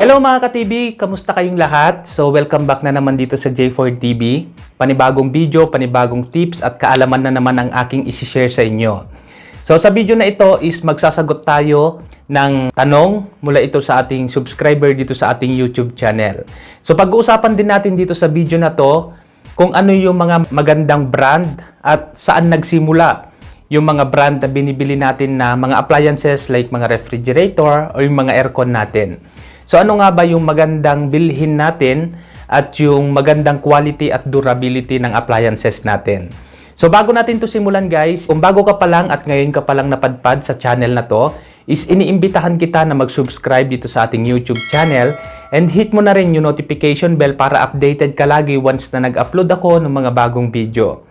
Hello mga ka-TV! Kamusta kayong lahat? So welcome back na naman dito sa J4 TV. Panibagong video, panibagong tips at kaalaman na naman ang aking isi-share sa inyo. So sa video na ito is magsasagot tayo ng tanong mula ito sa ating subscriber dito sa ating YouTube channel. So pag-uusapan din natin dito sa video na to kung ano yung mga magandang brand at saan nagsimula yung mga brand na binibili natin na mga appliances like mga refrigerator o yung mga aircon natin. So ano nga ba yung magandang bilhin natin at yung magandang quality at durability ng appliances natin? So bago natin to simulan guys, kung bago ka pa lang at ngayon ka pa lang napadpad sa channel na to, is iniimbitahan kita na mag-subscribe dito sa ating YouTube channel and hit mo na rin yung notification bell para updated ka lagi once na nag-upload ako ng mga bagong video.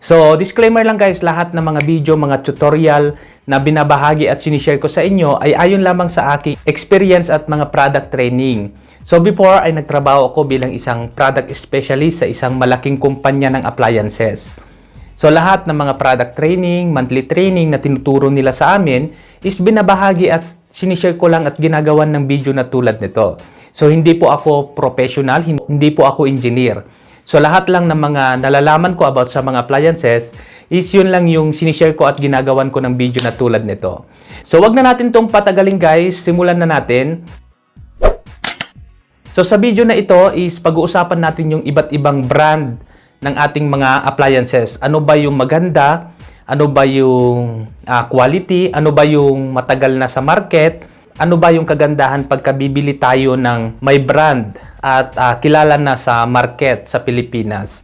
So, disclaimer lang guys, lahat ng mga video, mga tutorial na binabahagi at sinishare ko sa inyo ay ayon lamang sa aking experience at mga product training. So, before ay nagtrabaho ako bilang isang product specialist sa isang malaking kumpanya ng appliances. So, lahat ng mga product training, monthly training na tinuturo nila sa amin is binabahagi at sinishare ko lang at ginagawan ng video na tulad nito. So, hindi po ako professional, hindi po ako engineer. So, lahat lang ng mga nalalaman ko about sa mga appliances is yun lang yung sinishare ko at ginagawan ko ng video na tulad nito. So, wag na natin tong patagalin guys. Simulan na natin. So, sa video na ito is pag-uusapan natin yung iba't ibang brand ng ating mga appliances. Ano ba yung maganda? Ano ba yung quality? Ano ba yung matagal na sa market? Ano ba yung kagandahan pagka bibili tayo ng may brand at kilala na sa market sa Pilipinas?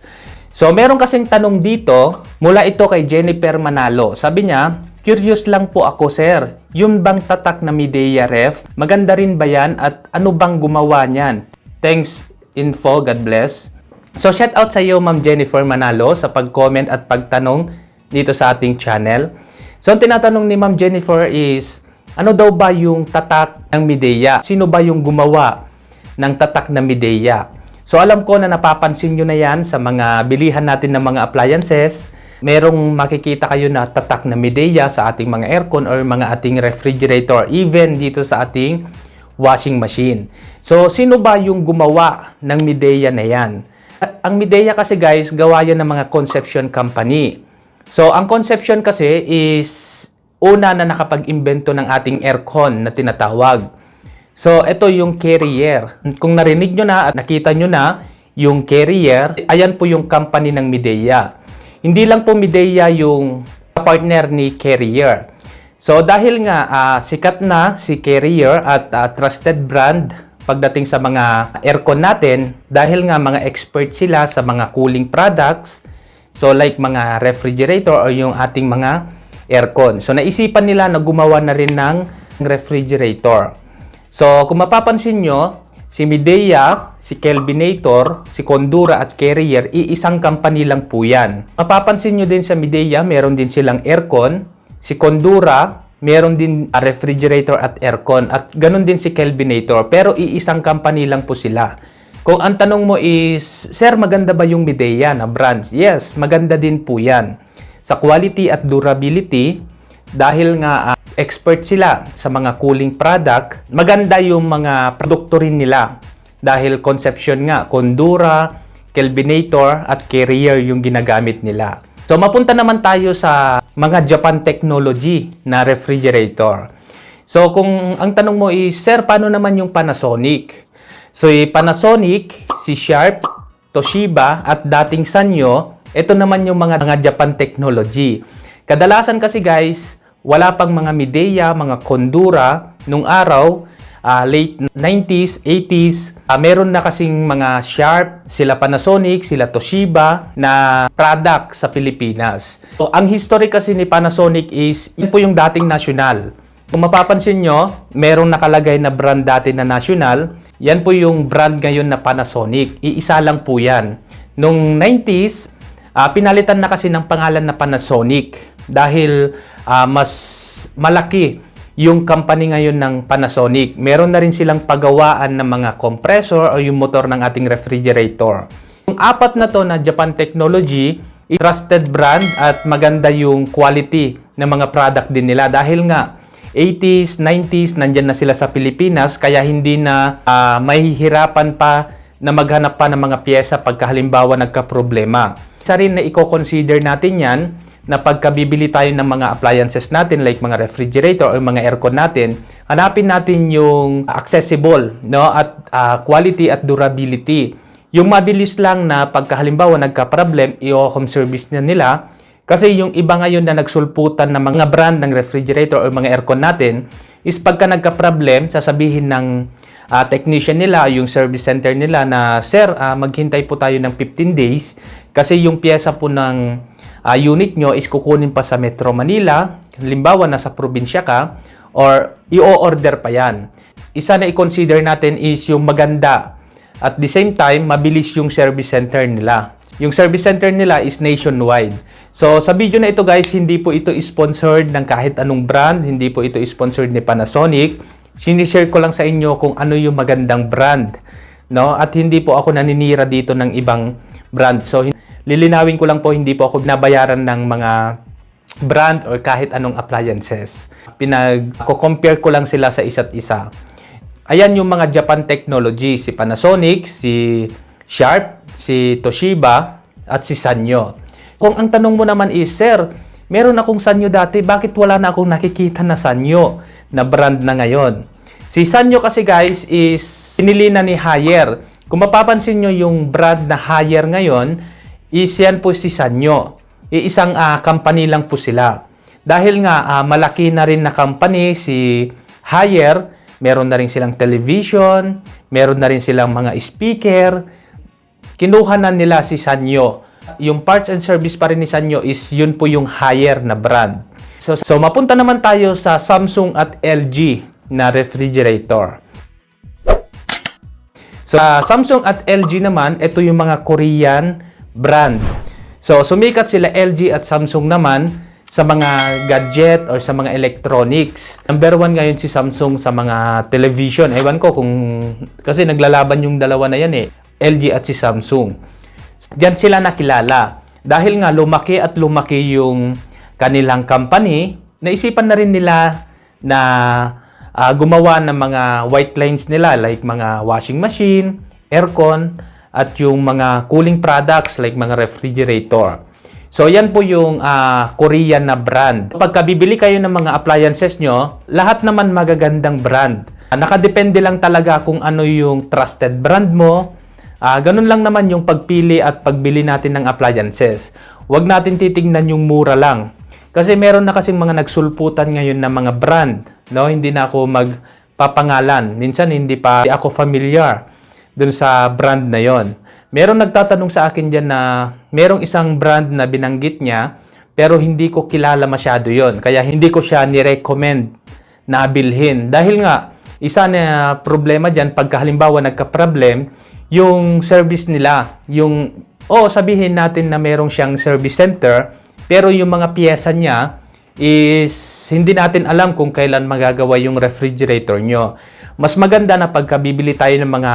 So, meron kasing tanong dito, mula ito kay Jennifer Manalo. Sabi niya, curious lang po ako sir, yung bang tatak na Midea ref, maganda rin ba yan at ano bang gumawa niyan? Thanks info, God bless. So, shout out sa iyo Ma'am Jennifer Manalo sa pag-comment at pagtanong dito sa ating channel. So, ang tinatanong ni Ma'am Jennifer is, ano daw ba yung tatak ng Midea? Sino ba yung gumawa ng tatak na Midea? So alam ko na napapansin nyo na yan sa mga bilihan natin ng mga appliances. Merong makikita kayo na tatak na Midea sa ating mga aircon or mga ating refrigerator, even dito sa ating washing machine. So sino ba yung gumawa ng Midea na yan? Ang Midea kasi guys, gawa yan ng mga Conception company. So ang Conception kasi is una na nakapag-imbento ng ating aircon na tinatawag. So, ito yung Carrier. Kung narinig nyo na at nakita nyo na yung Carrier, ayan po yung company ng Midea. Hindi lang po Midea yung partner ni Carrier. So, dahil nga sikat na si Carrier at trusted brand pagdating sa mga aircon natin, dahil nga mga expert sila sa mga cooling products, so like mga refrigerator o yung ating mga aircon. So, naisipan nila na gumawa na rin ng refrigerator. So, kung mapapansin nyo, si Midea, si Kelvinator, si Condura at Carrier, iisang company lang po yan. Mapapansin nyo din sa Midea, meron din silang aircon. Si Condura, meron din refrigerator at aircon. At ganun din si Kelvinator. Pero iisang company lang po sila. Kung ang tanong mo is, Sir, maganda ba yung Midea na brands? Yes, maganda din po yan. Sa quality at durability, dahil nga expert sila sa mga cooling product, maganda yung mga produkto rin nila. Dahil Conception nga, Condura, Kelvinator at Carrier yung ginagamit nila. So mapunta naman tayo sa mga Japan technology na refrigerator. So kung ang tanong mo is, Sir, paano naman yung Panasonic? So Panasonic, si Sharp, Toshiba at dating Sanyo, ito naman yung mga Japan technology. Kadalasan kasi guys, wala pang mga Midea, mga Condura nung araw, late 90s, 80s. Meron na kasing mga Sharp, sila Panasonic, sila Toshiba na product sa Pilipinas. So, ang history kasi ni Panasonic is, yun po yung dating national. Kung mapapansin nyo, merong nakalagay na brand dati na national. Yan po yung brand ngayon na Panasonic. Iisa lang po yan. Nung 90s, pinalitan na kasi ng pangalan na Panasonic dahil mas malaki yung company ngayon ng Panasonic. Meron na rin silang pagawaan ng mga compressor o yung motor ng ating refrigerator. Yung apat na to na Japan technology, trusted brand at maganda yung quality ng mga product din nila dahil nga 80s, 90s, nandyan na sila sa Pilipinas, kaya hindi na mahihirapan pa na maghanap pa ng mga pyesa pagka halimbawa nagka-problema. Isa rin na i-consider natin yan na pagka bibili tayo ng mga appliances natin like mga refrigerator o mga aircon natin, hanapin natin yung accessible, no, at quality at durability. Yung mabilis lang na pagka halimbawa nagka-problem, i-home service na nila. Kasi yung iba ngayon na nagsulputan ng mga brand ng refrigerator o mga aircon natin is pagka nagka-problem, sasabihin ng technician nila, yung service center nila na, "Sir, maghintay po tayo ng 15 days kasi yung pyesa po ng unit nyo is kukunin pa sa Metro Manila, halimbawa nasa probinsya ka, or i-order pa yan." Isa na i-consider natin is yung maganda. At the same time, mabilis yung service center nila. Yung service center nila is nationwide. So, sa video na ito guys, hindi po ito sponsored ng kahit anong brand, hindi po ito sponsored ni Panasonic. Sinishare ko lang sa inyo kung ano yung magandang brand, no? At hindi po ako naninira dito ng ibang brand. So, lilinawin ko lang po, hindi po ako binabayaran ng mga brand or kahit anong appliances. Pinag-compare ko lang sila sa isa't isa. Ayan yung mga Japan technology, si Panasonic, si Sharp, si Toshiba, at si Sanyo. Kung ang tanong mo naman is, "Sir, meron akong Sanyo dati, bakit wala na akong nakikita na Sanyo na brand na ngayon?" Si Sanyo kasi guys is pinili na ni Haier. Kung mapapansin nyo yung brand na Haier ngayon, is yan po si Sanyo. Isang company lang po sila. Dahil nga malaki na rin na company si Haier, meron na rin silang television, meron na rin silang mga speaker, kinuha na nila si Sanyo. Yung parts and service pa rin ni Sanyo is yun po yung Haier na brand. So mapunta naman tayo sa Samsung at LG na refrigerator. So Samsung at LG naman, ito yung mga Korean brand. So sumikat sila LG at Samsung naman sa mga gadget or sa mga electronics. Number 1 ngayon si Samsung sa mga television. Ewan ko kung, kasi naglalaban yung dalawa na yan eh, LG at si Samsung. Diyan sila nakilala. Dahil nga lumaki at lumaki yung kanilang company, naisipan na rin nila na gumawa ng mga white lines nila like mga washing machine, aircon, at yung mga cooling products like mga refrigerator. So, yan po yung Korean na brand. Pagka bibili kayo ng mga appliances nyo, lahat naman magagandang brand. Nakadepende lang talaga kung ano yung trusted brand mo. Ganun lang naman yung pagpili at pagbili natin ng appliances. Huwag natin titingnan yung mura lang. Kasi meron na kasing mga nagsulputan ngayon na mga brand. No? Hindi na ako magpapangalan. Minsan hindi pa ako familiar dun sa brand na yon. Meron nagtatanong sa akin dyan na merong isang brand na binanggit niya pero hindi ko kilala masyado yon. Kaya hindi ko siya ni-recommend na bilhin. Dahil nga, isa na problema dyan pagka halimbawa nagka-problem, yung service nila, yung, sabihin natin na merong siyang service center, pero yung mga piyesa niya is hindi natin alam kung kailan magagawa yung refrigerator nyo. Mas maganda na pagka bibili tayo ng mga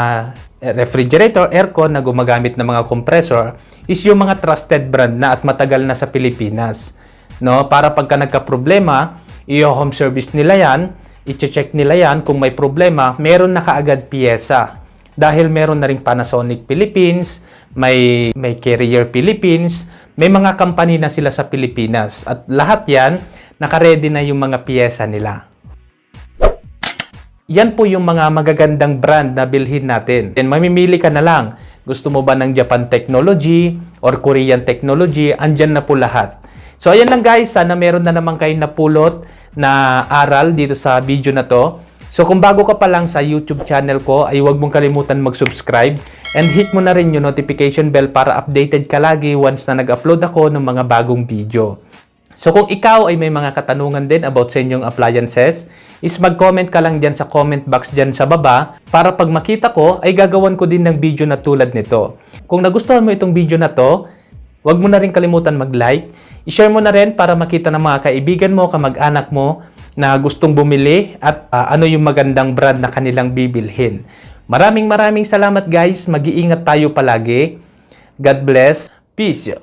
refrigerator, aircon na gumagamit ng mga compressor is yung mga trusted brand na at matagal na sa Pilipinas. No? Para pagka nagka-problema, i-home service nila yan, i-check nila yan, kung may problema, meron na kaagad piyesa. Dahil meron na rin Panasonic Philippines, may Carrier Philippines, may mga company na sila sa Pilipinas. At lahat yan, naka-ready na yung mga piyesa nila. Yan po yung mga magagandang brand na bilhin natin. And mamimili ka na lang. Gusto mo ba ng Japan technology or Korean technology? Andyan na po lahat. So ayan lang guys, sana meron na naman kayong napulot na aral dito sa video na to. So kung bago ka pa lang sa YouTube channel ko, ay huwag mong kalimutan mag-subscribe and hit mo na rin yung notification bell para updated ka lagi once na nag-upload ako ng mga bagong video. So kung ikaw ay may mga katanungan din about sa inyong appliances, is mag-comment ka lang dyan sa comment box dyan sa baba para pag makita ko ay gagawan ko din ng video na tulad nito. Kung nagustuhan mo itong video na to, huwag mo na rin kalimutan mag-like. I-share mo na rin para makita ng mga kaibigan mo, kamag-anak mo na gustong bumili at ano yung magandang brand na kanilang bibilhin. Maraming salamat guys. Mag-iingat tayo palagi. God bless. Peace.